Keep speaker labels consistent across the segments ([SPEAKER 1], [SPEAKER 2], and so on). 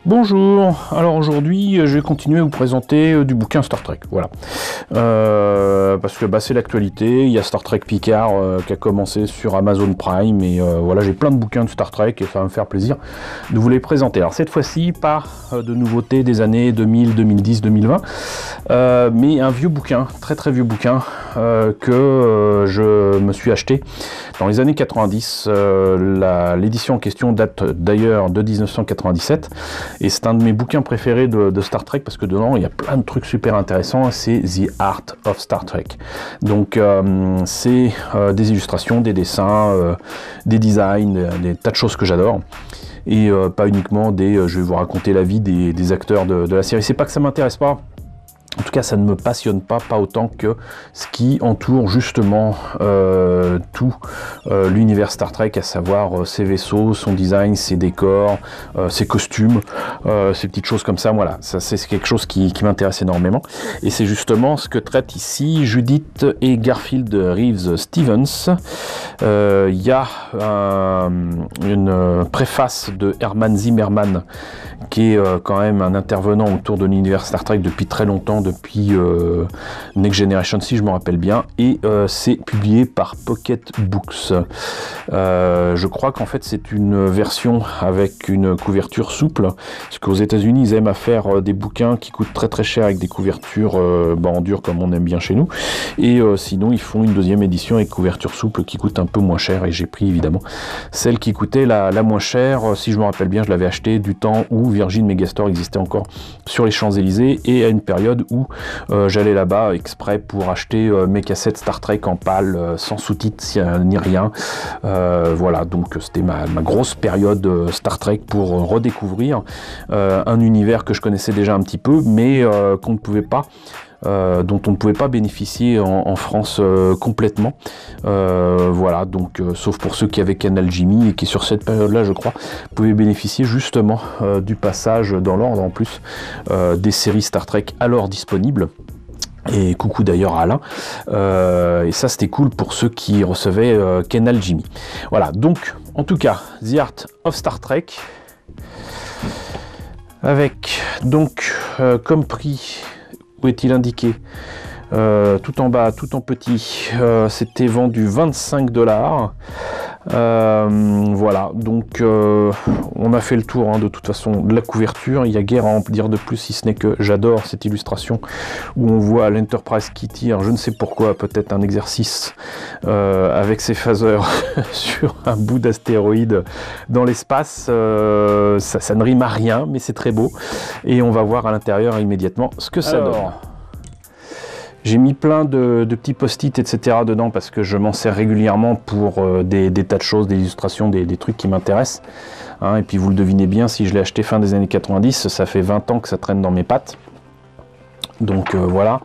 [SPEAKER 1] Bonjour, alors aujourd'hui je vais continuer à vous présenter du bouquin Star Trek, voilà. Parce que c'est l'actualité, il y a Star Trek Picard qui a commencé sur Amazon Prime, et voilà, j'ai plein de bouquins de Star Trek et ça va me faire plaisir de vous les présenter. Alors cette fois-ci, pas de nouveautés des années 2000, 2010, 2020, mais un vieux bouquin, très vieux bouquin, que je me suis acheté dans les années 90. L'édition en question date d'ailleurs de 1997. Et c'est un de mes bouquins préférés de Star Trek parce que dedans il y a plein de trucs super intéressants. C'est The Art of Star Trek. Donc c'est des illustrations, des dessins, des designs, des tas de choses que j'adore. Et pas uniquement je vais vous raconter la vie des acteurs de la série. C'est pas que ça m'intéresse pas. En tout cas, ça ne me passionne pas autant que ce qui entoure justement tout l'univers Star Trek, à savoir ses vaisseaux, son design, ses décors, ses costumes, ces petites choses comme ça. Voilà, ça c'est quelque chose qui m'intéresse énormément. Et c'est justement ce que traite ici Judith et Garfield Reeves Stevens. Il y a une préface de Herman Zimmerman, qui est quand même un intervenant autour de l'univers Star Trek depuis très longtemps, depuis Next Generation, si je me rappelle bien, et c'est publié par Pocket Books. Je crois qu'en fait c'est une version avec une couverture souple, parce qu'aux États-Unis ils aiment à faire des bouquins qui coûtent très cher avec des couvertures en dur comme on aime bien chez nous, et sinon ils font une deuxième édition avec couverture souple qui coûte un peu moins cher, et j'ai pris évidemment celle qui coûtait la moins chère. Si je me rappelle bien, je l'avais acheté du temps où Virgin Megastore existait encore sur les Champs-Élysées, et à une période où j'allais là-bas exprès pour acheter mes cassettes Star Trek en PAL, sans sous-titres ni rien. Voilà, donc c'était ma grosse période Star Trek pour redécouvrir un univers que je connaissais déjà un petit peu, mais qu'on ne pouvait pas dont on ne pouvait pas bénéficier en France complètement. Voilà, donc sauf pour ceux qui avaient Canal Jimmy, et qui sur cette période-là, je crois, pouvaient bénéficier justement du passage dans l'ordre en plus des séries Star Trek alors disponibles. Et coucou d'ailleurs à Alain. Et ça c'était cool pour ceux qui recevaient Canal Jimmy. Voilà, donc en tout cas, The Art of Star Trek, avec donc comme prix, où est-il indiqué, tout en bas, tout en petit, c'était vendu 25 $. Voilà, donc on a fait le tour de toute façon de la couverture. Il y a guère à en dire de plus, si ce n'est que j'adore cette illustration où on voit l'Enterprise qui tire, je ne sais pourquoi, peut-être un exercice avec ses phasers sur un bout d'astéroïde dans l'espace. Ça ne rime à rien, mais c'est très beau, et on va voir à l'intérieur immédiatement ce que ça donne. J'ai mis plein de petits post-it, etc. dedans, parce que je m'en sers régulièrement pour des tas de choses, des illustrations, des trucs qui m'intéressent. Et puis vous le devinez bien, si je l'ai acheté fin des années 90, ça fait 20 ans que ça traîne dans mes pattes. Donc voilà.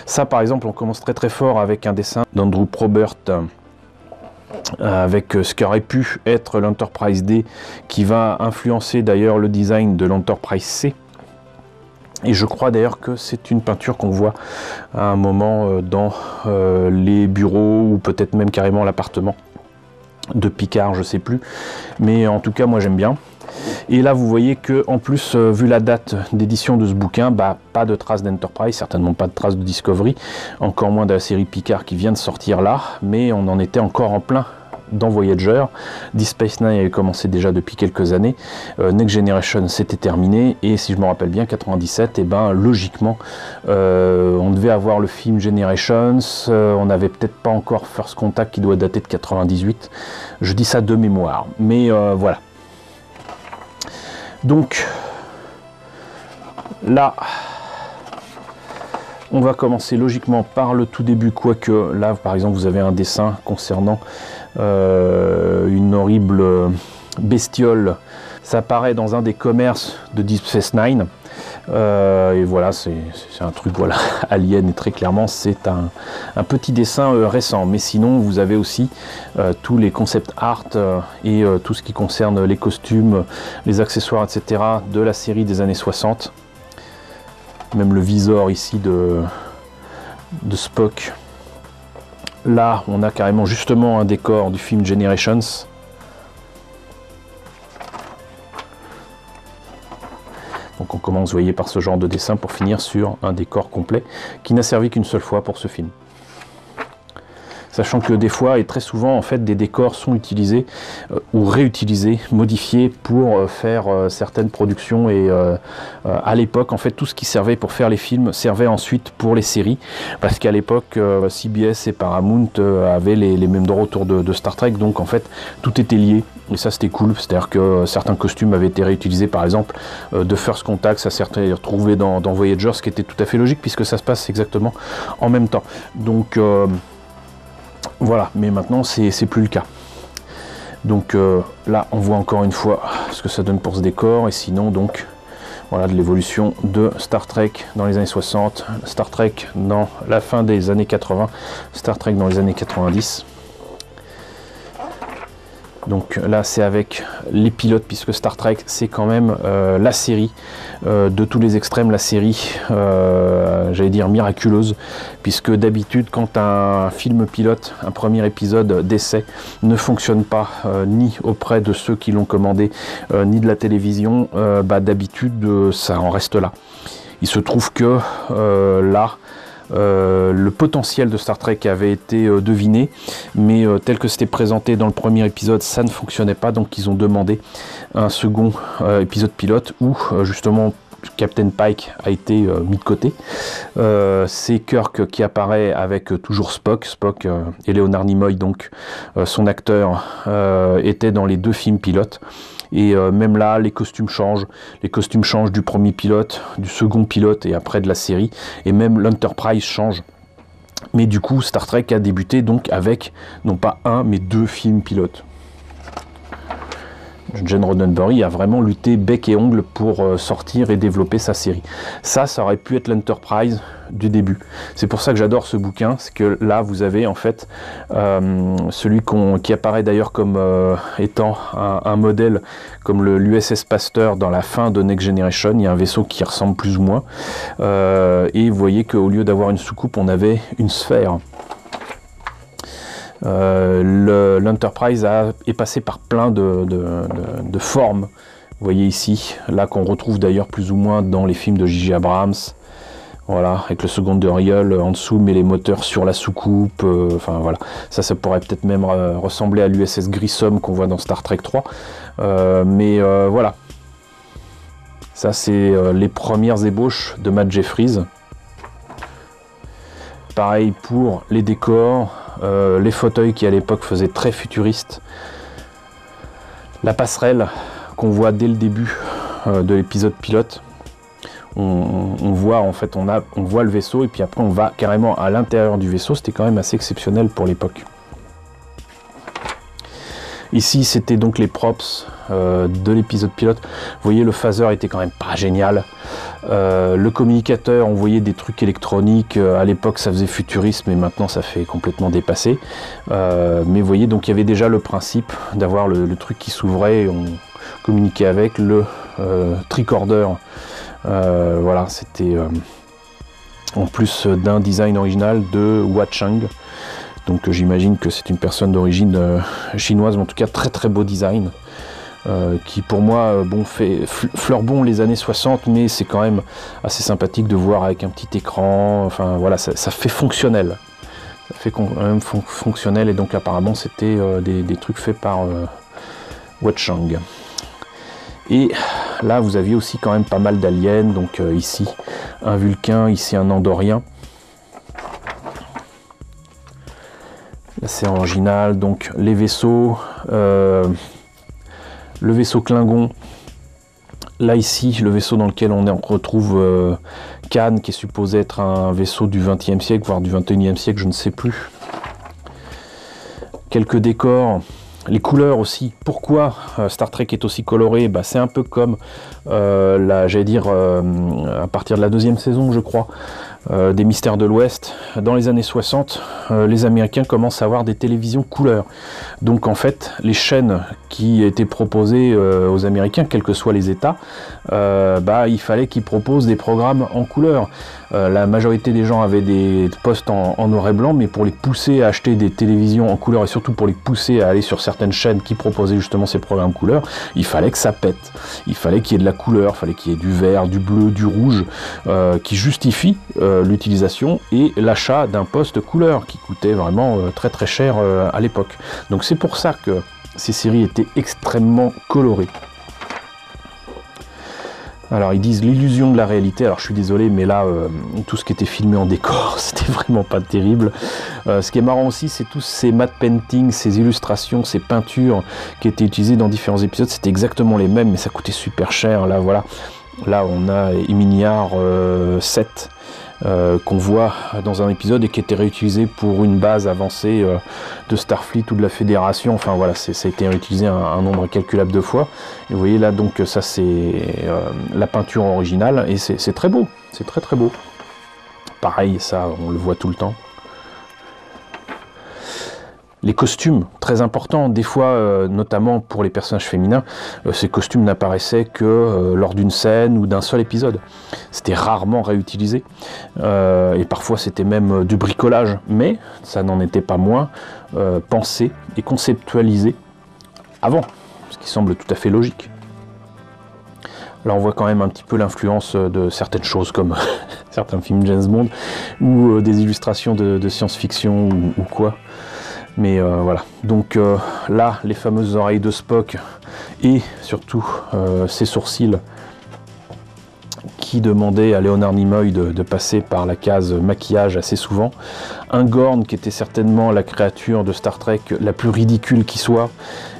[SPEAKER 1] Ça par exemple, on commence très fort avec un dessin d'Andrew Probert, avec ce qui aurait pu être l'Enterprise D, qui va influencer d'ailleurs le design de l'Enterprise C. Et je crois d'ailleurs que c'est une peinture qu'on voit à un moment dans les bureaux, ou peut-être même carrément l'appartement de Picard, je sais plus. Mais en tout cas, moi j'aime bien. Et là, vous voyez que, en plus, vu la date d'édition de ce bouquin, pas de traces d'Enterprise, certainement pas de traces de Discovery, encore moins de la série Picard qui vient de sortir là, mais on en était encore en plein dans Voyager. Deep Space Nine avait commencé déjà depuis quelques années, Next Generation c'était terminé, et si je me rappelle bien, 97, et logiquement on devait avoir le film Generations, on n'avait peut-être pas encore First Contact qui doit dater de 98, je dis ça de mémoire, mais voilà. Donc là, on va commencer logiquement par le tout début, quoique là par exemple vous avez un dessin concernant une horrible bestiole. Ça apparaît dans un des commerces de Deep Space Nine, et voilà, c'est un truc, voilà, alien, et très clairement c'est un petit dessin récent. Mais sinon vous avez aussi tous les concept art et tout ce qui concerne les costumes, les accessoires, etc. de la série des années 60. Même le visor ici de Spock. Là, on a carrément justement un décor du film Generations. commence, vous voyez, par ce genre de dessin pour finir sur un décor complet qui n'a servi qu'une seule fois pour ce film. Sachant que des fois et très souvent en fait des décors sont utilisés ou réutilisés, modifiés pour faire certaines productions et à l'époque en fait tout ce qui servait pour faire les films servait ensuite pour les séries parce qu'à l'époque CBS et Paramount avaient les mêmes droits autour de Star Trek, donc en fait tout était lié et ça c'était cool, c'est-à-dire que certains costumes avaient été réutilisés, par exemple de First Contact, ça s'est retrouvé dans Voyager, ce qui était tout à fait logique puisque ça se passe exactement en même temps, donc voilà, mais maintenant c'est plus le cas. Donc là on voit encore une fois ce que ça donne pour ce décor, et sinon donc voilà de l'évolution de Star Trek dans les années 60, Star Trek dans la fin des années 80, Star Trek dans les années 90. Donc là c'est avec les pilotes, puisque Star Trek c'est quand même la série de tous les extrêmes, la série j'allais dire miraculeuse, puisque d'habitude quand un film pilote, un premier épisode d'essai ne fonctionne pas ni auprès de ceux qui l'ont commandé ni de la télévision, d'habitude ça en reste là. Il se trouve que là le potentiel de Star Trek avait été deviné, mais tel que c'était présenté dans le premier épisode, ça ne fonctionnait pas, donc ils ont demandé un second épisode pilote où justement Captain Pike a été mis de côté. C'est Kirk qui apparaît avec toujours Spock et Leonard Nimoy, donc son acteur, était dans les deux films pilotes. Et même là, les costumes changent du premier pilote, du second pilote et après de la série. Et même l'Enterprise change. Mais du coup, Star Trek a débuté donc avec, non pas un, mais deux films pilotes. Gene Roddenberry a vraiment lutté bec et ongle pour sortir et développer sa série. Ça aurait pu être l'Enterprise du début. C'est pour ça que j'adore ce bouquin, c'est que là vous avez en fait celui qui apparaît d'ailleurs comme étant un modèle comme l'USS Pasteur dans la fin de Next Generation. Il y a un vaisseau qui ressemble plus ou moins et vous voyez qu'au lieu d'avoir une soucoupe, on avait une sphère. L'Enterprise est passé par plein de formes. Vous voyez ici, là qu'on retrouve d'ailleurs plus ou moins dans les films de J.J. Abrams. Voilà, avec le secondarial en dessous, mais les moteurs sur la soucoupe. Enfin voilà, ça pourrait peut-être même ressembler à l'USS Grissom qu'on voit dans Star Trek 3. Voilà. Ça c'est les premières ébauches de Matt Jeffries. Pareil pour les décors. Les fauteuils qui à l'époque faisaient très futuriste, la passerelle qu'on voit dès le début de l'épisode pilote, on voit en fait on voit le vaisseau et puis après on va carrément à l'intérieur du vaisseau. C'était quand même assez exceptionnel pour l'époque. Ici c'était donc les props de l'épisode pilote. Vous voyez, le phaser était quand même pas génial. Le communicateur, on voyait des trucs électroniques. À l'époque ça faisait futurisme et maintenant ça fait complètement dépassé. Mais vous voyez, donc il y avait déjà le principe d'avoir le truc qui s'ouvrait et on communiquait avec le tricorder. Voilà, c'était en plus d'un design original de Hua Chang. Donc j'imagine que c'est une personne d'origine chinoise, mais en tout cas très très beau design. Qui pour moi fait fleur bon les années 60, mais c'est quand même assez sympathique de voir avec un petit écran. Enfin voilà, ça fait fonctionnel. Ça fait quand même fonctionnel, et donc apparemment c'était des trucs faits par Hua Chang. Et là vous aviez aussi quand même pas mal d'aliens, donc ici un Vulcain, ici un Andorien. Là c'est original, donc les vaisseaux, le vaisseau Klingon, là ici le vaisseau dans lequel on retrouve Khan, qui est supposé être un vaisseau du XXe siècle, voire du XXIe siècle, je ne sais plus. Quelques décors. Les couleurs aussi. Pourquoi Star Trek est aussi coloré? C'est un peu comme, j'allais dire, à partir de la deuxième saison, je crois, des Mystères de l'Ouest. Dans les années 60, les Américains commencent à avoir des télévisions couleurs. Donc en fait, les chaînes qui étaient proposées aux Américains, quels que soient les États, il fallait qu'ils proposent des programmes en couleur. La majorité des gens avaient des postes en noir et blanc, mais pour les pousser à acheter des télévisions en couleur et surtout pour les pousser à aller sur certains certaines chaînes qui proposaient justement ces programmes couleurs, il fallait que ça pète, il fallait qu'il y ait de la couleur, il fallait qu'il y ait du vert, du bleu, du rouge, qui justifie l'utilisation et l'achat d'un poste couleur qui coûtait vraiment très très cher à l'époque. Donc c'est pour ça que ces séries étaient extrêmement colorées. Alors ils disent l'illusion de la réalité, alors je suis désolé mais là tout ce qui était filmé en décor c'était vraiment pas terrible. Ce qui est marrant aussi c'est tous ces matte paintings, ces illustrations, ces peintures qui étaient utilisées dans différents épisodes, c'était exactement les mêmes mais ça coûtait super cher. Là voilà, là on a Eminiar 7 qu'on voit dans un épisode et qui était réutilisé pour une base avancée de Starfleet ou de la Fédération. Enfin voilà, ça a été réutilisé un nombre incalculable de fois. Et vous voyez là donc ça c'est la peinture originale et c'est très beau, c'est très très beau. Pareil, ça on le voit tout le temps. Les costumes, très importants, des fois, notamment pour les personnages féminins, ces costumes n'apparaissaient que lors d'une scène ou d'un seul épisode. C'était rarement réutilisé, et parfois c'était même du bricolage, mais ça n'en était pas moins pensé et conceptualisé avant, ce qui semble tout à fait logique. Là on voit quand même un petit peu l'influence de certaines choses comme certains films James Bond, ou des illustrations de science-fiction ou quoi. Mais voilà, donc là, les fameuses oreilles de Spock et surtout ses sourcils qui demandaient à Leonard Nimoy de passer par la case maquillage assez souvent. Un Gorn qui était certainement la créature de Star Trek la plus ridicule qui soit,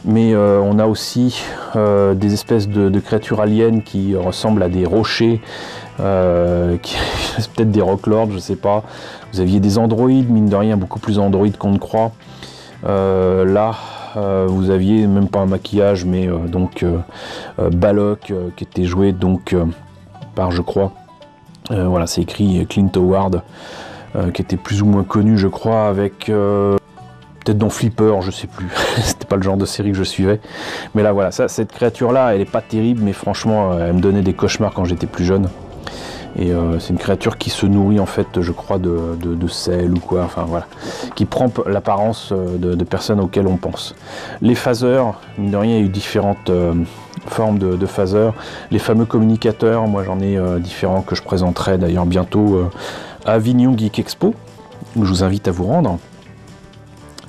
[SPEAKER 1] mais on a aussi des espèces de créatures aliens qui ressemblent à des rochers, peut-être des Rocklords, je sais pas. Vous aviez des androïdes, mine de rien, beaucoup plus androïdes qu'on ne croit. Là, vous aviez même pas un maquillage, mais donc Balok qui était joué donc par, je crois, voilà, c'est écrit Clint Howard, qui était plus ou moins connu, je crois, avec peut-être dans Flipper, je sais plus. C'était pas le genre de série que je suivais, mais là voilà, cette créature-là, elle est pas terrible, mais franchement, elle me donnait des cauchemars quand j'étais plus jeune. Et c'est une créature qui se nourrit en fait, je crois, de sel ou quoi, enfin voilà, qui prend l'apparence de personnes auxquelles on pense. Les phasers, mine de rien, il y a eu différentes formes de phasers. Les fameux communicateurs, moi j'en ai différents que je présenterai d'ailleurs bientôt à Avignon Geek Expo, où je vous invite à vous rendre.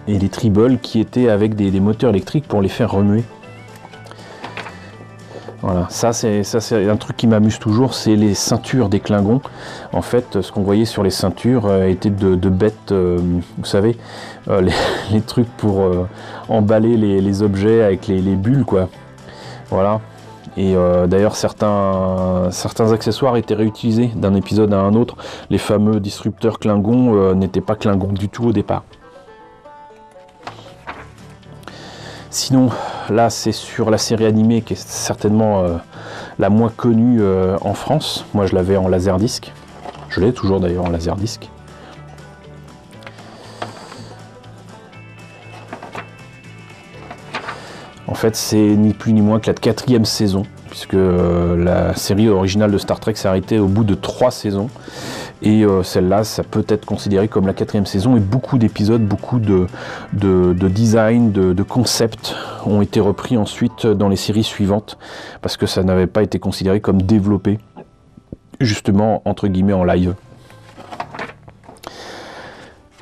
[SPEAKER 1] Et les tribbles qui étaient avec des moteurs électriques pour les faire remuer. Voilà, ça c'est un truc qui m'amuse toujours, c'est les ceintures des Klingons. En fait, ce qu'on voyait sur les ceintures était de bêtes, vous savez, les trucs pour emballer les objets avec les bulles, quoi. Voilà. Et d'ailleurs, certains accessoires étaient réutilisés d'un épisode à un autre. Les fameux disrupteurs Klingons n'étaient pas Klingons du tout au départ. Sinon, là, c'est sur la série animée qui est certainement la moins connue en France. Moi, je l'avais en laserdisc. Je l'ai toujours d'ailleurs en laserdisc. En fait, c'est ni plus ni moins que la 4e saison, puisque la série originale de Star Trek s'est arrêtée au bout de 3 saisons. Et celle-là, ça peut être considéré comme la 4e saison, et beaucoup d'épisodes, beaucoup de design, de concepts ont été repris ensuite dans les séries suivantes, parce que ça n'avait pas été considéré comme développé, justement, entre guillemets, en live.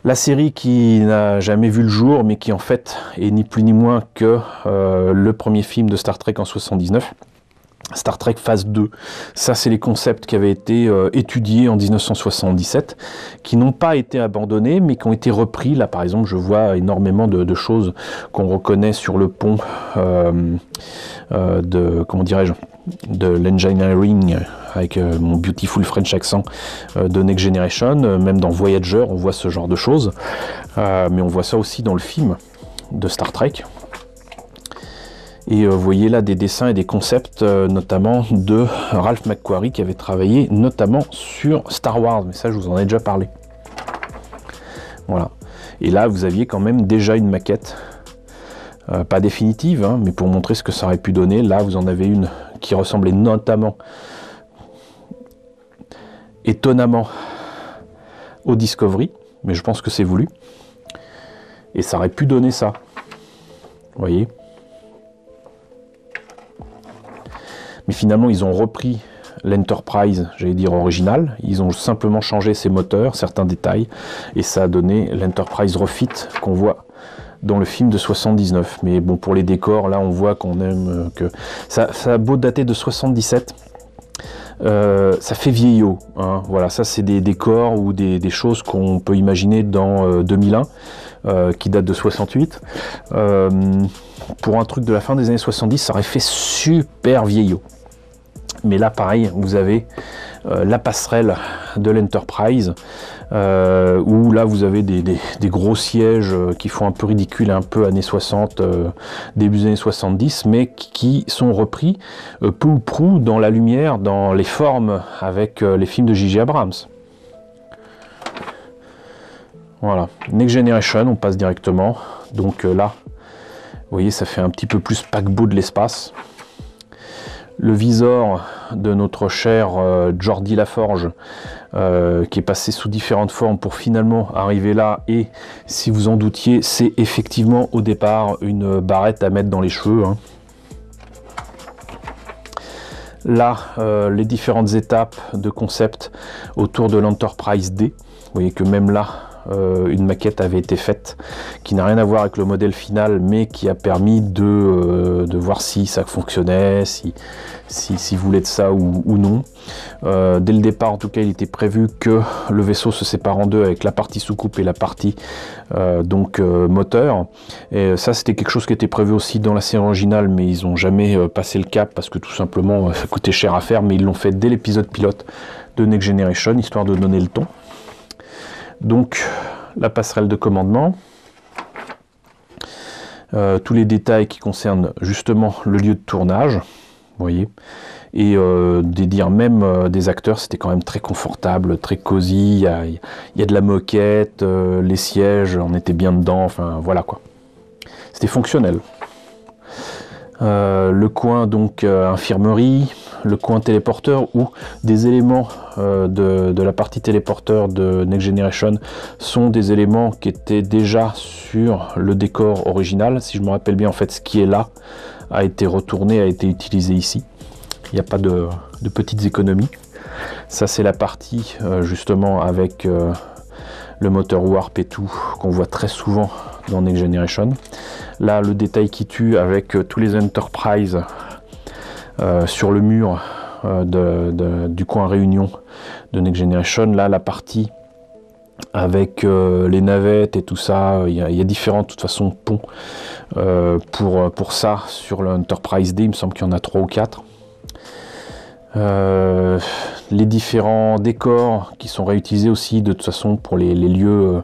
[SPEAKER 1] La série qui n'a jamais vu le jour, mais qui en fait est ni plus ni moins que le premier film de Star Trek en 79. Star Trek phase 2, ça c'est les concepts qui avaient été étudiés en 1977, qui n'ont pas été abandonnés, mais qui ont été repris. Là par exemple, je vois énormément de choses qu'on reconnaît sur le pont comment dirais-je, de l'engineering, avec mon beautiful French accent de Next Generation. Même dans Voyager, on voit ce genre de choses, mais on voit ça aussi dans le film de Star Trek. Et vous voyez là des dessins et des concepts, notamment de Ralph McQuarrie, qui avait travaillé notamment sur Star Wars, mais ça je vous en ai déjà parlé. Voilà. Et là vous aviez quand même déjà une maquette, pas définitive, hein, mais pour montrer ce que ça aurait pu donner. Là vous en avez une qui ressemblait notamment, étonnamment, au Discovery, mais je pense que c'est voulu. Et ça aurait pu donner ça. vous voyez. Mais finalement, ils ont repris l'Enterprise, j'allais dire original. Ils ont simplement changé ses moteurs, certains détails, et ça a donné l'Enterprise Refit qu'on voit dans le film de 79. Mais bon, pour les décors, là, on voit qu'on aime que... Ça a beau dater de 77, ça fait vieillot. Hein. Voilà, ça, c'est des décors ou des choses qu'on peut imaginer dans 2001, qui date de 68. Pour un truc de la fin des années 70, ça aurait fait super vieillot. Mais là, pareil, vous avez la passerelle de l'Enterprise, où là, vous avez des gros sièges qui font un peu ridicule, un peu années 60, début des années 70, mais qui sont repris peu ou prou dans la lumière, dans les formes, avec les films de J.J. Abrams. Voilà, Next Generation, on passe directement. Donc là, vous voyez, ça fait un petit peu plus paquebot de l'espace. Le visor de notre cher Geordi Laforge, qui est passé sous différentes formes pour finalement arriver là. Et si vous en doutiez, c'est effectivement au départ une barrette à mettre dans les cheveux. Hein. Là, les différentes étapes de concept autour de l'Enterprise D. Vous voyez que même là, une maquette avait été faite qui n'a rien à voir avec le modèle final, mais qui a permis de voir si ça fonctionnait, si vous voulez de ça ou non. Dès le départ, en tout cas, il était prévu que le vaisseau se sépare en deux avec la partie soucoupe et la partie moteur. Et ça, c'était quelque chose qui était prévu aussi dans la série originale, mais ils n'ont jamais passé le cap parce que tout simplement, ça coûtait cher à faire, mais ils l'ont fait dès l'épisode pilote de Next Generation, histoire de donner le ton. Donc, la passerelle de commandement, tous les détails qui concernent justement le lieu de tournage, vous voyez, et des dires même des acteurs, c'était quand même très confortable, très cosy, il y a de la moquette, les sièges, on était bien dedans, enfin voilà quoi. C'était fonctionnel. Le coin donc infirmerie, le coin téléporteur, où des éléments de la partie téléporteur de Next Generation sont des éléments qui étaient déjà sur le décor original. Si je me rappelle bien, en fait, ce qui est là a été retourné, a été utilisé ici. Il n'y a pas de petites économies. Ça, c'est la partie justement avec le moteur Warp et tout, qu'on voit très souvent dans Next Generation. Là, le détail qui tue avec tous les Enterprise sur le mur du coin réunion de Next Generation. Là, la partie avec les navettes et tout ça, il y a différents de toute façon ponts pour ça sur l'Enterprise D. Il me semble qu'il y en a 3 ou 4. Les différents décors qui sont réutilisés aussi de toute façon pour les lieux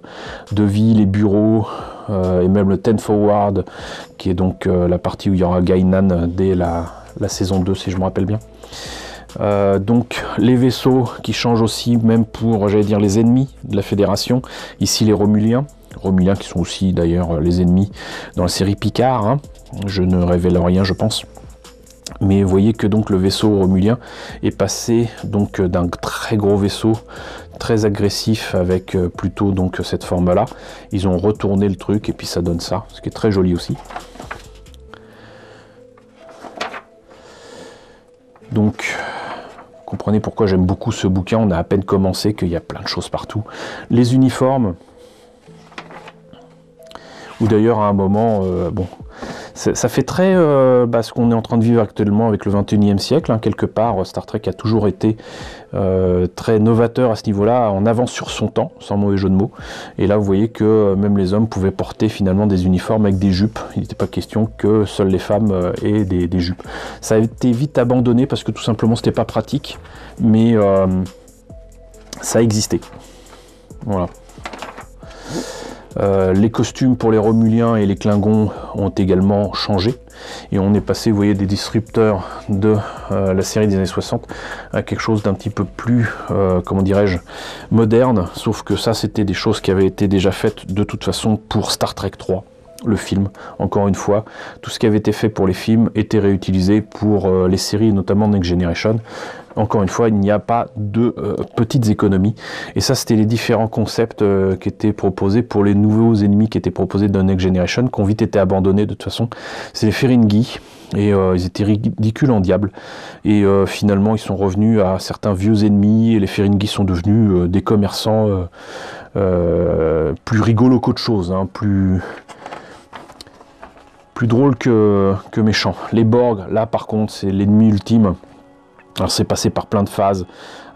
[SPEAKER 1] de vie, les bureaux, et même le 10 Forward, qui est donc la partie où il y aura Guinan dès la saison 2, si je me rappelle bien. Donc les vaisseaux qui changent aussi, même pour, j'allais dire, les ennemis de la Fédération. Ici les Romuliens qui sont aussi d'ailleurs les ennemis dans la série Picard, hein. Je ne révèle rien, je pense. Mais vous voyez que donc le vaisseau romulien est passé donc d'un très gros vaisseau très agressif avec plutôt donc cette forme là. Ils ont retourné le truc et puis ça donne ça, ce qui est très joli aussi. Donc comprenez pourquoi j'aime beaucoup ce bouquin. On a à peine commencé qu'il y a plein de choses partout. Les uniformes, ou d'ailleurs à un moment bon, ça fait très ce qu'on est en train de vivre actuellement avec le 21e siècle. Hein. Quelque part, Star Trek a toujours été très novateur à ce niveau-là, en avance sur son temps, sans mauvais jeu de mots. Et là, vous voyez que même les hommes pouvaient porter finalement des uniformes avec des jupes. Il n'était pas question que seules les femmes aient des jupes. Ça a été vite abandonné parce que tout simplement, c'était pas pratique, mais ça existait. Voilà. Les costumes pour les Romuliens et les Klingons ont également changé et on est passé, vous voyez, des disrupteurs de la série des années 60 à quelque chose d'un petit peu plus, comment dirais-je, moderne, sauf que ça c'était des choses qui avaient été déjà faites de toute façon pour Star Trek 3, le film. Encore une fois, tout ce qui avait été fait pour les films était réutilisé pour les séries, notamment Next Generation. encore une fois, il n'y a pas de petites économies. Et ça, c'était les différents concepts qui étaient proposés pour les nouveaux ennemis qui étaient proposés dans Next Generation, qui ont vite été abandonnés de toute façon. C'est les Ferengi. Et ils étaient ridicules en diable. Et finalement, ils sont revenus à certains vieux ennemis. Et les Ferengi sont devenus des commerçants plus rigolos qu'autre chose, hein, plus drôles que méchants. Les Borg, là par contre, c'est l'ennemi ultime. Alors c'est passé par plein de phases,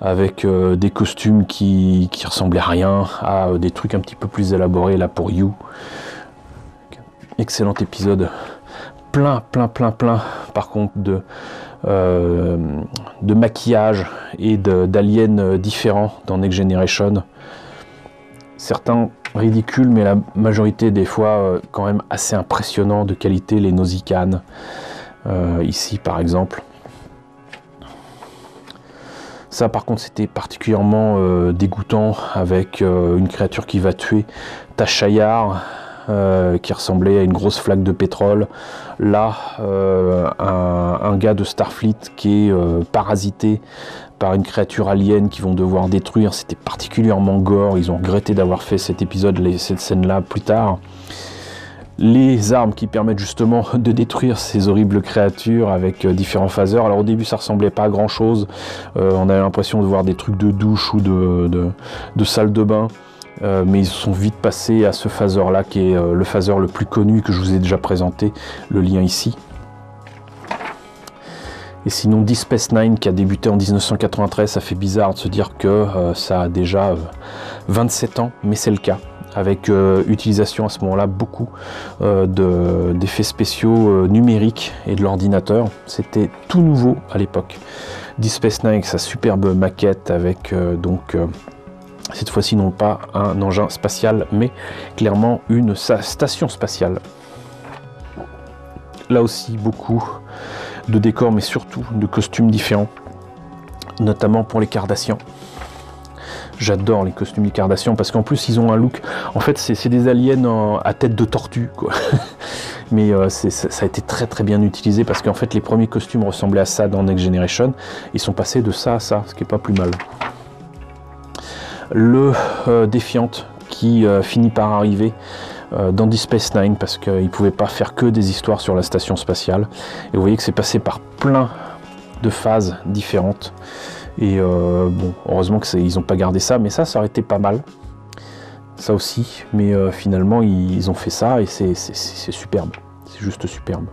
[SPEAKER 1] avec des costumes qui ressemblaient à rien, à des trucs un petit peu plus élaborés, là pour You. Excellent épisode. Plein, par contre, de maquillage et d'aliens différents dans Next Generation. Certains ridicules, mais la majorité des fois quand même assez impressionnants de qualité. Les Nausicaan, ici par exemple. Ça par contre c'était particulièrement dégoûtant, avec une créature qui va tuer Tashayar, qui ressemblait à une grosse flaque de pétrole. Là, un gars de Starfleet qui est parasité par une créature alien qui vont devoir détruire. C'était particulièrement gore. Ils ont regretté d'avoir fait cet épisode, cette scène-là plus tard. Les armes qui permettent justement de détruire ces horribles créatures avec différents phaseurs. Alors au début ça ressemblait pas à grand chose. On avait l'impression de voir des trucs de douche ou de salle de bain. Mais ils sont vite passés à ce phaseur là qui est le phaseur le plus connu que je vous ai déjà présenté, le lien ici. Et sinon Deep Space Nine qui a débuté en 1993, ça fait bizarre de se dire que ça a déjà 27 ans, mais c'est le cas, avec utilisation à ce moment là beaucoup d'effets spéciaux numériques et de l'ordinateur. C'était tout nouveau à l'époque. Deep Space Nine avec sa superbe maquette avec cette fois-ci non pas un engin spatial, mais clairement une station spatiale. Là aussi beaucoup de décors, mais surtout de costumes différents, notamment pour les Cardassians. J'adore les costumes des Cardassians parce qu'en plus ils ont un look, en fait c'est des aliens à tête de tortue quoi. Mais ça a été très bien utilisé parce qu'en fait les premiers costumes ressemblaient à ça dans Next Generation. Ils sont passés de ça à ça, ce qui est pas plus mal. Le Defiant qui finit par arriver dans Deep Space Nine parce qu'ils ne pouvaient pas faire que des histoires sur la station spatiale. Et vous voyez que c'est passé par plein de phases différentes. Et bon, heureusement qu'ils n'ont pas gardé ça, mais ça aurait été pas mal. Ça aussi, mais finalement ils ont fait ça et c'est superbe. C'est juste superbe.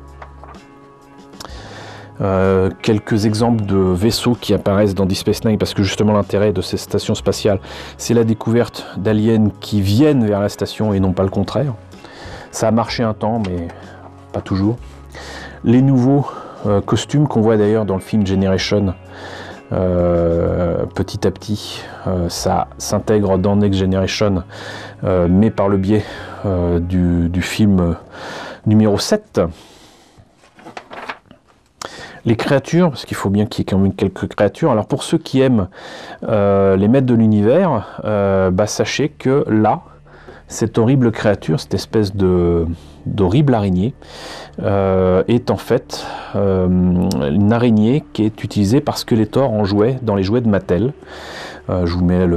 [SPEAKER 1] Quelques exemples de vaisseaux qui apparaissent dans Deep Space Nine, parce que justement l'intérêt de ces stations spatiales, c'est la découverte d'aliens qui viennent vers la station et non pas le contraire. Ça a marché un temps, mais pas toujours. Les nouveaux costumes qu'on voit d'ailleurs dans le film Generation, petit à petit, ça s'intègre dans Next Generation, mais par le biais du film numéro 7. Les créatures, parce qu'il faut bien qu'il y ait quand même quelques créatures. Alors pour ceux qui aiment les maîtres de l'univers, sachez que là, cette horrible créature, cette espèce d'horrible araignée, est en fait une araignée qui est utilisée par Skeletor en jouet, dans les jouets de Mattel. Je vous mets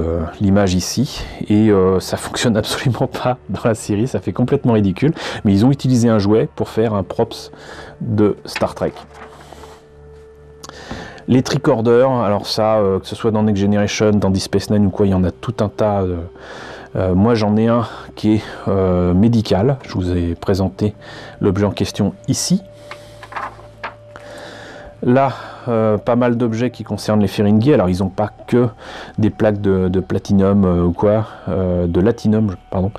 [SPEAKER 1] l'image ici, et ça fonctionne absolument pas dans la série, ça fait complètement ridicule, mais ils ont utilisé un jouet pour faire un props de Star Trek. Les tricorders, alors ça, que ce soit dans Next Generation, dans Deep Space Nine ou quoi, il y en a tout un tas. Moi j'en ai un qui est médical, je vous ai présenté l'objet en question ici. Là, pas mal d'objets qui concernent les Ferengi. Alors ils n'ont pas que des plaques de platinum ou quoi, de latinum, pardon.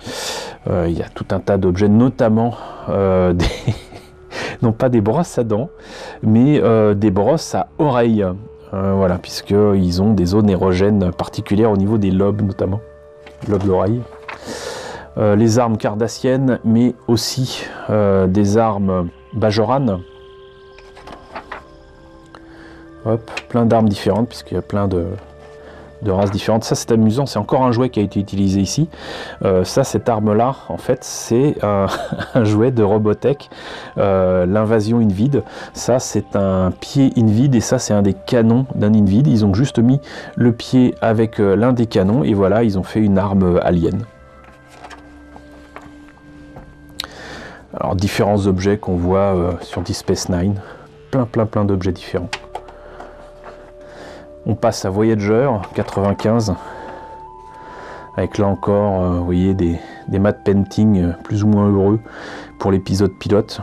[SPEAKER 1] Il y a tout un tas d'objets, notamment des... non pas des brosses à dents, mais des brosses à oreilles. Voilà, puisqu'ils ont des zones érogènes particulières au niveau des lobes, notamment. Lobe d'oreille. Les armes cardassiennes, mais aussi des armes Bajoran. Hop, plein d'armes différentes, puisqu'il y a plein de de races différentes. Ça c'est amusant, c'est encore un jouet qui a été utilisé ici. Ça, cette arme-là, en fait, c'est un jouet de Robotech, l'invasion Invid. Ça, c'est un pied Invid et ça, c'est un des canons d'un Invid. Ils ont juste mis le pied avec l'un des canons et voilà, ils ont fait une arme alien. Alors, différents objets qu'on voit sur Deep Space Nine. Plein d'objets différents. On passe à Voyager 95, avec là encore, vous voyez, des matte painting plus ou moins heureux pour l'épisode pilote.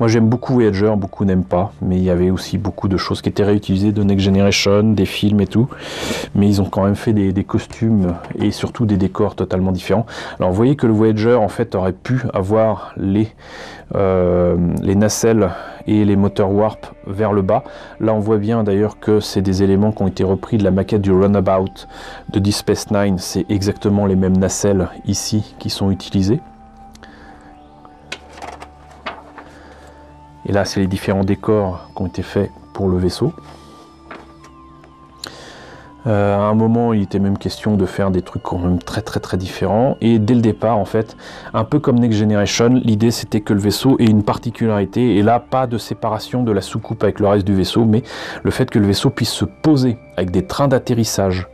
[SPEAKER 1] Moi j'aime beaucoup Voyager, beaucoup n'aiment pas, mais il y avait aussi beaucoup de choses qui étaient réutilisées de Next Generation, des films et tout, mais ils ont quand même fait des costumes et surtout des décors totalement différents. Alors vous voyez que le Voyager en fait aurait pu avoir les nacelles et les moteurs warp vers le bas. Là on voit bien d'ailleurs que c'est des éléments qui ont été repris de la maquette du Runabout de Deep Space Nine, c'est exactement les mêmes nacelles ici qui sont utilisées. Et là, c'est les différents décors qui ont été faits pour le vaisseau. À un moment, il était même question de faire des trucs quand même très différents. Et dès le départ, en fait, un peu comme Next Generation, l'idée c'était que le vaisseau ait une particularité. Et là, pas de séparation de la soucoupe avec le reste du vaisseau, mais le fait que le vaisseau puisse se poser avec des trains d'atterrissage.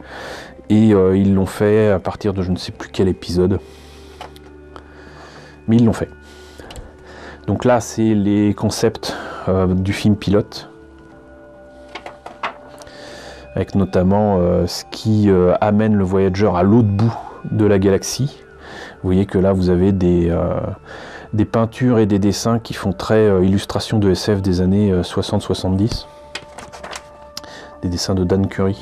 [SPEAKER 1] Et ils l'ont fait à partir de je ne sais plus quel épisode. Mais ils l'ont fait. Donc là, c'est les concepts du film pilote, avec notamment ce qui amène le Voyager à l'autre bout de la galaxie. Vous voyez que là, vous avez des peintures et des dessins qui font très illustration de SF des années 60-70. Des dessins de Dan Curry.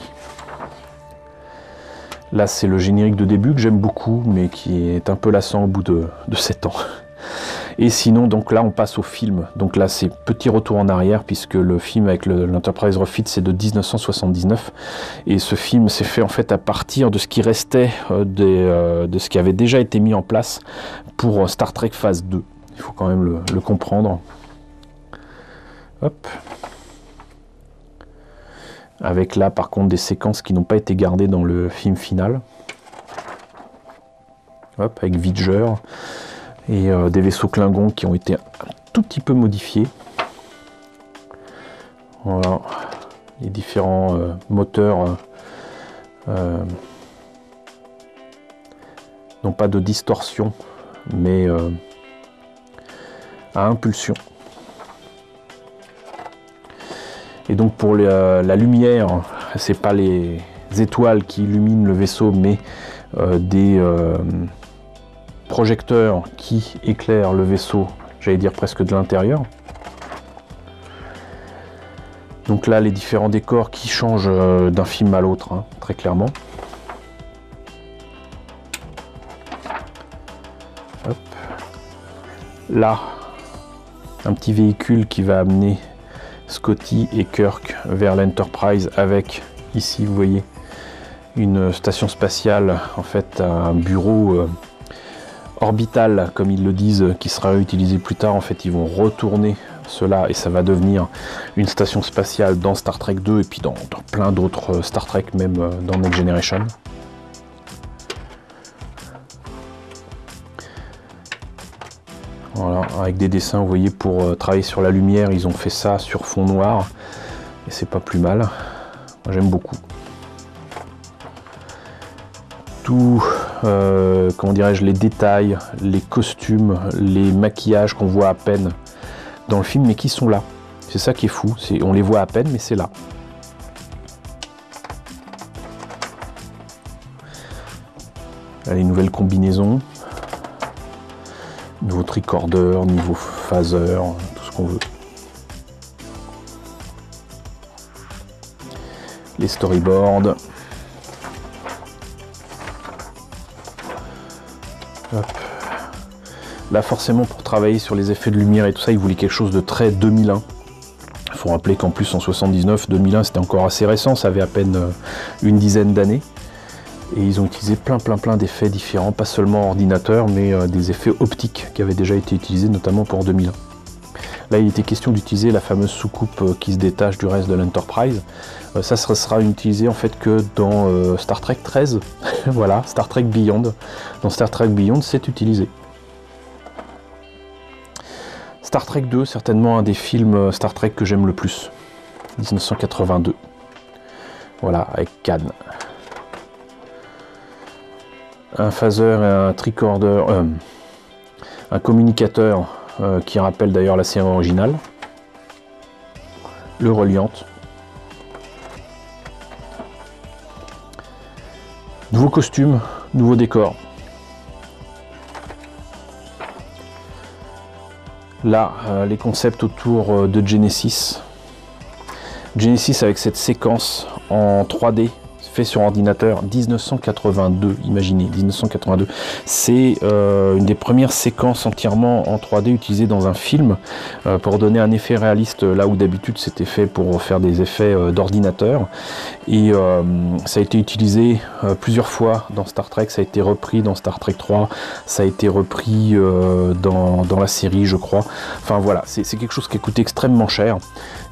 [SPEAKER 1] Là, c'est le générique de début que j'aime beaucoup, mais qui est un peu lassant au bout de 7 ans. Et sinon, donc là, on passe au film. Donc là, c'est petit retour en arrière, puisque le film avec l'Enterprise Refit, c'est de 1979. Et ce film s'est fait en fait à partir de ce qui restait de ce qui avait déjà été mis en place pour Star Trek Phase 2. Il faut quand même le comprendre. Hop. Avec là, par contre, des séquences qui n'ont pas été gardées dans le film final. Hop, avec Vidger. Et des vaisseaux Klingons qui ont été un tout petit peu modifiés. Voilà, les différents moteurs n'ont pas de distorsion, mais à impulsion. Et donc pour la lumière, c'est pas les étoiles qui illuminent le vaisseau, mais des projecteurs qui éclairent le vaisseau, j'allais dire presque de l'intérieur. Donc là, les différents décors qui changent d'un film à l'autre, hein, très clairement. Hop. Là, un petit véhicule qui va amener Scotty et Kirk vers l'Enterprise avec, ici, vous voyez, une station spatiale, en fait, un bureau orbital, comme ils le disent, qui sera utilisé plus tard. En fait, ils vont retourner cela et ça va devenir une station spatiale dans Star Trek 2 et puis dans plein d'autres Star Trek, même dans Next Generation. Voilà, avec des dessins, vous voyez, pour travailler sur la lumière, ils ont fait ça sur fond noir et c'est pas plus mal. Moi, j'aime beaucoup. Tout, comment dirais-je, les détails, les costumes, les maquillages qu'on voit à peine dans le film, mais qui sont là. C'est ça qui est fou, on les voit à peine, mais c'est là. Là, les nouvelles combinaisons, nouveau tricorder, nouveau phaser, tout ce qu'on veut. Les storyboards. Hop. Là, forcément, pour travailler sur les effets de lumière et tout ça, ils voulaient quelque chose de très 2001. Il faut rappeler qu'en plus, en 79, 2001, c'était encore assez récent, ça avait à peine une dizaine d'années. Et ils ont utilisé plein d'effets différents, pas seulement ordinateur, mais des effets optiques qui avaient déjà été utilisés, notamment pour 2001. Là, il était question d'utiliser la fameuse soucoupe qui se détache du reste de l'Enterprise. Ça sera utilisé en fait que dans Star Trek 13. Voilà, Star Trek Beyond. Dans Star Trek Beyond, c'est utilisé. Star Trek 2, certainement un des films Star Trek que j'aime le plus. 1982. Voilà, avec Khan. Un phaser et un tricorder, un communicateur qui rappelle d'ailleurs la série originale. Le Reliant. Nouveau costume, nouveau décor. Là, les concepts autour de Genesis. Genesis avec cette séquence en 3D fait sur ordinateur 1982, imaginez, 1982. C'est une des premières séquences entièrement en 3D utilisées dans un film pour donner un effet réaliste là où d'habitude c'était fait pour faire des effets d'ordinateur. Et ça a été utilisé plusieurs fois dans Star Trek, ça a été repris dans Star Trek 3, ça a été repris dans la série je crois. Enfin voilà, c'est quelque chose qui a coûté extrêmement cher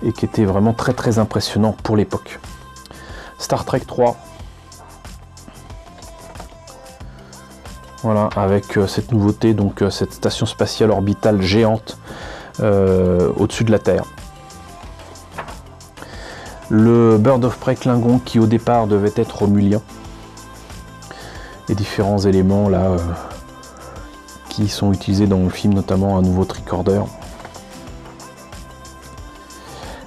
[SPEAKER 1] et qui était vraiment très très impressionnant pour l'époque. Star Trek 3, voilà, avec cette nouveauté, donc cette station spatiale orbitale géante au-dessus de la Terre. Le Bird of Prey Klingon qui au départ devait être romulien. Les différents éléments là qui sont utilisés dans le film, notamment un nouveau tricorder.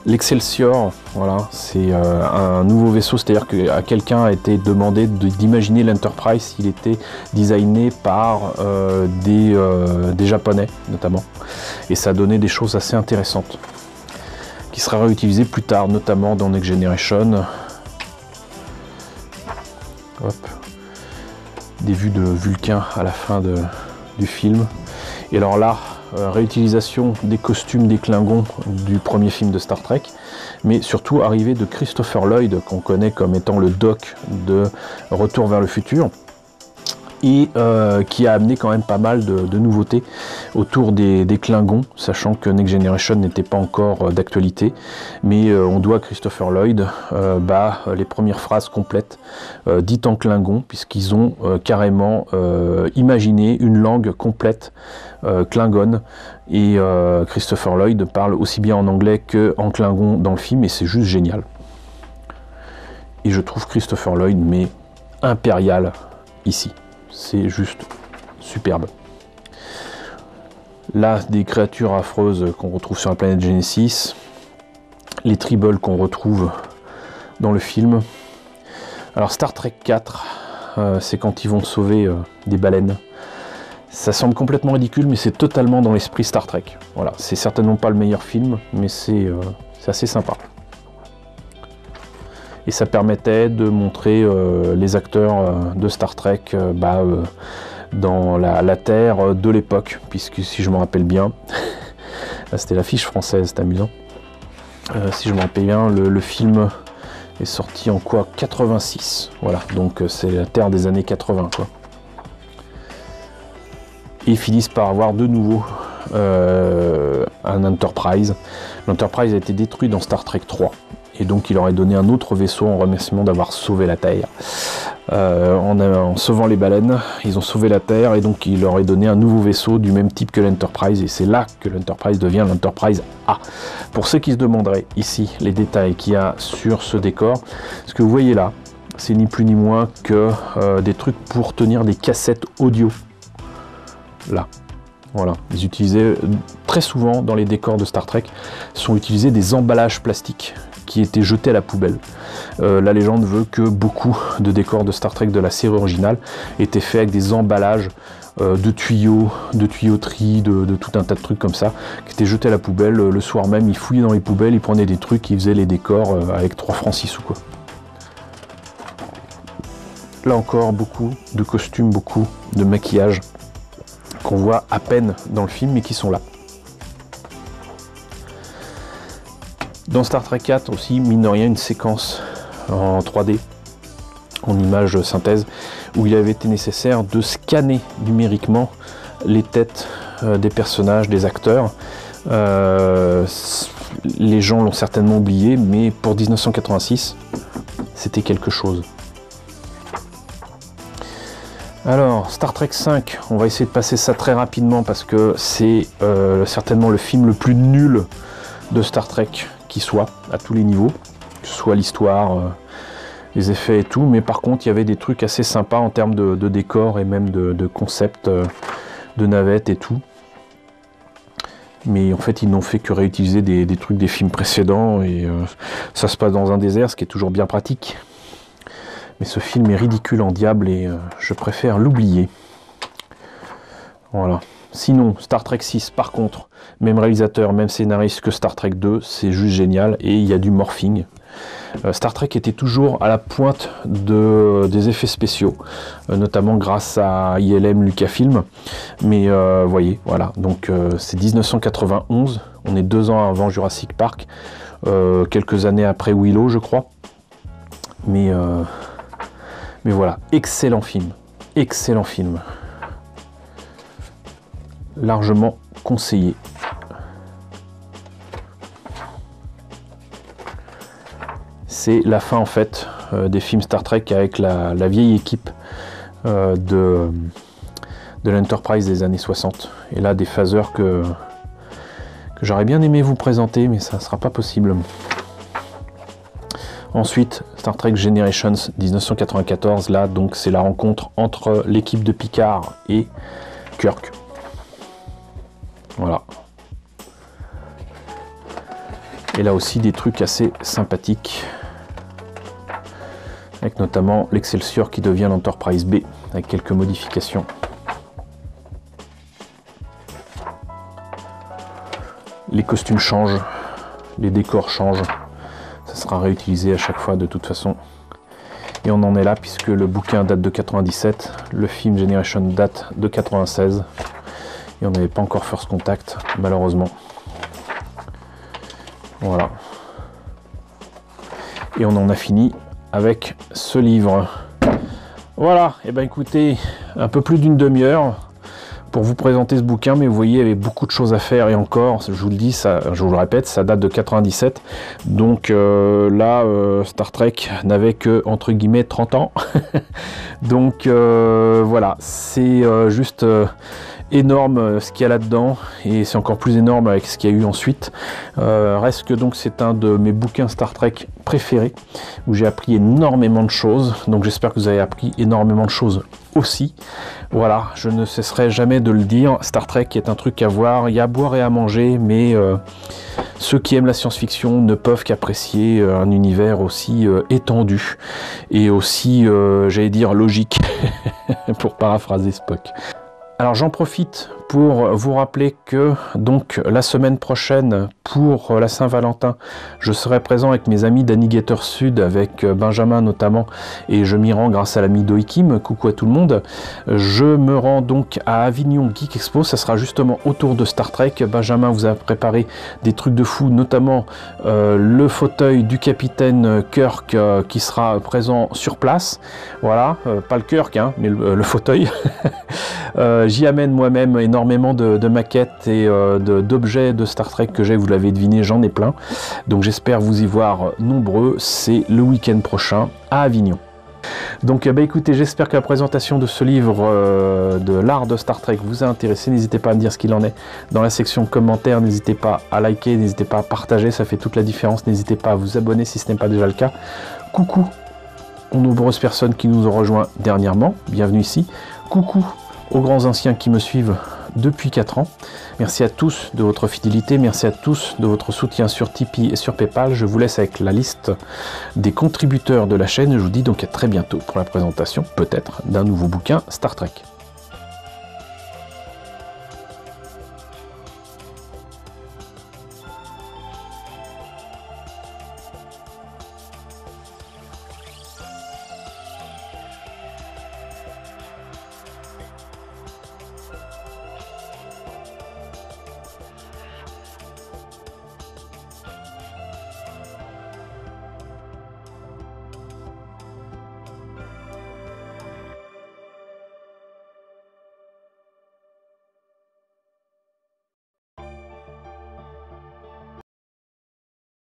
[SPEAKER 1] L'Excelsior, voilà, c'est un nouveau vaisseau, c'est-à-dire qu'à quelqu'un a été demandé d'imaginer l'Enterprise s'il était designé par des Japonais notamment. Et ça a donné des choses assez intéressantes, qui sera réutilisé plus tard, notamment dans Next Generation. Hop. Des vues de Vulcain à la fin du film. Et alors là, réutilisation des costumes des Klingons du premier film de Star Trek, mais surtout arrivée de Christopher Lloyd, qu'on connaît comme étant le Doc de Retour vers le futur, et qui a amené quand même pas mal de nouveautés autour des Klingons, sachant que Next Generation n'était pas encore d'actualité, mais on doit à Christopher Lloyd les premières phrases complètes dites en Klingon, puisqu'ils ont carrément imaginé une langue complète Klingon, et Christopher Lloyd parle aussi bien en anglais qu'en Klingon dans le film, et c'est juste génial. Et je trouve Christopher Lloyd mais impérial ici. C'est juste superbe. Là, des créatures affreuses qu'on retrouve sur la planète Genesis. Les tribbles qu'on retrouve dans le film. Alors Star Trek 4, c'est quand ils vont sauver des baleines. Ça semble complètement ridicule, mais c'est totalement dans l'esprit Star Trek. Voilà, c'est certainement pas le meilleur film, mais c'est assez sympa. Et ça permettait de montrer les acteurs de Star Trek dans la Terre de l'époque, puisque si je me rappelle bien, là c'était l'affiche française, c'est amusant. Si je me rappelle bien, le film est sorti en quoi, 86, voilà, donc c'est la Terre des années 80 quoi. Et ils finissent par avoir de nouveau un Enterprise. L'Enterprise a été détruit dans Star Trek 3. Et donc il aurait donné un autre vaisseau en remerciement d'avoir sauvé la Terre. En sauvant les baleines, ils ont sauvé la Terre et donc il aurait donné un nouveau vaisseau du même type que l'Enterprise. Et c'est là que l'Enterprise devient l'Enterprise A. Pour ceux qui se demanderaient ici les détails qu'il y a sur ce décor, ce que vous voyez là, c'est ni plus ni moins que des trucs pour tenir des cassettes audio. Là. Voilà, ils utilisaient très souvent dans les décors de Star Trek, sont utilisés des emballages plastiques qui étaient jetés à la poubelle. La légende veut que beaucoup de décors de Star Trek de la série originale étaient faits avec des emballages de tuyaux, de tuyauterie, de tout un tas de trucs comme ça, qui étaient jetés à la poubelle. Le soir même, ils fouillaient dans les poubelles, ils prenaient des trucs, ils faisaient les décors avec 3 francs 6 sous quoi. Là encore, beaucoup de costumes, beaucoup de maquillage qu'on voit à peine dans le film mais qui sont là. Dans Star Trek 4 aussi, mine de rien, une séquence en 3D, en image synthèse, où il avait été nécessaire de scanner numériquement les têtes des personnages, des acteurs, Les gens l'ont certainement oublié, mais pour 1986, c'était quelque chose. Alors, Star Trek 5, on va essayer de passer ça très rapidement parce que c'est certainement le film le plus nul de Star Trek qui soit, à tous les niveaux, que ce soit l'histoire, les effets et tout, mais par contre il y avait des trucs assez sympas en termes de décor et même de concept, de navettes et tout. Mais en fait ils n'ont fait que réutiliser des trucs des films précédents et ça se passe dans un désert, ce qui est toujours bien pratique. Mais ce film est ridicule en diable et je préfère l'oublier. Voilà. Sinon, Star Trek 6, par contre, même réalisateur, même scénariste que Star Trek 2, c'est juste génial et il y a du morphing. Star Trek était toujours à la pointe des effets spéciaux, notamment grâce à ILM Lucasfilm. Mais voyez, voilà, donc c'est 1991, on est 2 ans avant Jurassic Park, quelques années après Willow, je crois. Mais voilà, excellent film, excellent film. Largement conseillé. C'est la fin en fait des films Star Trek avec la vieille équipe de l'Enterprise des années 60. Et là des phaseurs que j'aurais bien aimé vous présenter, mais ça ne sera pas possible. Ensuite, Star Trek Generations 1994, là donc c'est la rencontre entre l'équipe de Picard et Kirk. Voilà. Et là aussi des trucs assez sympathiques. Avec notamment l'Excelsior qui devient l'Enterprise B, avec quelques modifications. Les costumes changent, les décors changent. Ça sera réutilisé à chaque fois de toute façon. Et on en est là puisque le bouquin date de 97, le film Generation date de 96. Et on n'avait pas encore First Contact, malheureusement. Voilà. Et on en a fini avec ce livre. Voilà, et ben écoutez, un peu plus d'une demi-heure pour vous présenter ce bouquin, mais vous voyez, il y avait beaucoup de choses à faire, et encore, je vous le dis, je vous le répète, ça date de 97, donc là, Star Trek n'avait que, entre guillemets, 30 ans, donc voilà, c'est juste énorme ce qu'il y a là-dedans, et c'est encore plus énorme avec ce qu'il y a eu ensuite. Reste que donc c'est un de mes bouquins Star Trek préférés, où j'ai appris énormément de choses, donc j'espère que vous avez appris énormément de choses aussi. Voilà, je ne cesserai jamais de le dire, Star Trek est un truc à voir, il y a à boire et à manger, mais ceux qui aiment la science-fiction ne peuvent qu'apprécier un univers aussi étendu, et aussi, j'allais dire, logique, pour paraphraser Spock. Alors j'en profite pour vous rappeler que donc la semaine prochaine pour la Saint-Valentin, je serai présent avec mes amis d'Annigator Sud, avec Benjamin notamment, et je m'y rends grâce à l'ami Doikim, coucou à tout le monde. Je me rends donc à Avignon Geek Expo, ça sera justement autour de Star Trek. Benjamin vous a préparé des trucs de fou, notamment le fauteuil du capitaine Kirk qui sera présent sur place, voilà, pas le Kirk hein, mais le fauteuil. J'y amène moi-même énormément de maquettes et d'objets de Star Trek que j'ai, vous l'avez deviné, j'en ai plein. Donc j'espère vous y voir nombreux, c'est le week-end prochain à Avignon. Donc bah écoutez, j'espère que la présentation de ce livre de l'art de Star Trek vous a intéressé. N'hésitez pas à me dire ce qu'il en est dans la section commentaires, n'hésitez pas à liker, n'hésitez pas à partager, ça fait toute la différence. N'hésitez pas à vous abonner si ce n'est pas déjà le cas. Coucou aux nombreuses personnes qui nous ont rejoints dernièrement, bienvenue ici. Coucou aux grands anciens qui me suivent depuis 4 ans. Merci à tous de votre fidélité, merci à tous de votre soutien sur Tipeee et sur Paypal. Je vous laisse avec la liste des contributeurs de la chaîne. Je vous dis donc à très bientôt pour la présentation, peut-être, d'un nouveau bouquin Star Trek.